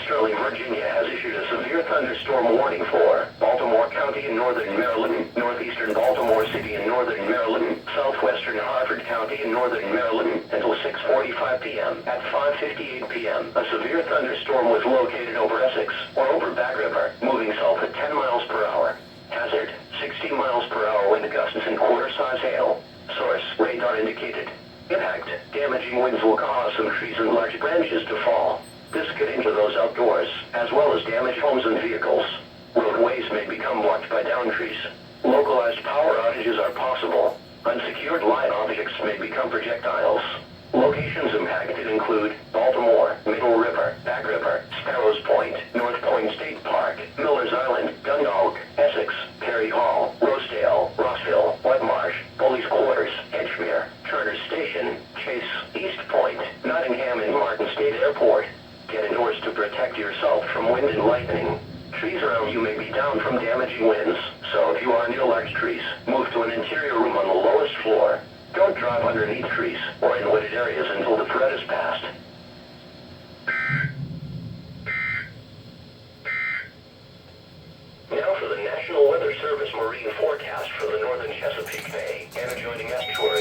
Sterling, Virginia has issued a severe thunderstorm warning for Baltimore County in northern Maryland, northeastern Baltimore City in northern Maryland, southwestern Harford County in northern Maryland until 6:45 p.m. At 5:58 p.m., a severe thunderstorm was located over Essex or over Bag River, moving south at 10 miles per hour. Hazard, 60 miles per hour wind gusts and quarter-size hail. Source, radar indicated. Impact, damaging winds will cause some trees and large branches to fall. This could injure those outdoors, as well as damage homes and vehicles. Roadways may become blocked by downed trees. Localized power outages are possible. Unsecured live objects may become projectiles. Locations impacted include Baltimore, Middle River, Bag River, Sparrows Point, North Point State Park, Miller's Island, Dundalk, Essex, Perry Hall, Rosedale, Rossville, Whitemarsh, Police Quarters, Edgemere, Turner Station, Chase, East Point, Nottingham and Martin State Airport. Get indoors to protect yourself from wind and lightning. Trees around you may be down from damaging winds, so if you are near large trees, move to an interior room on the lowest floor. Don't drive underneath trees or in wooded areas until the threat is past. Now for the National Weather Service marine forecast for the northern Chesapeake Bay and adjoining estuaries.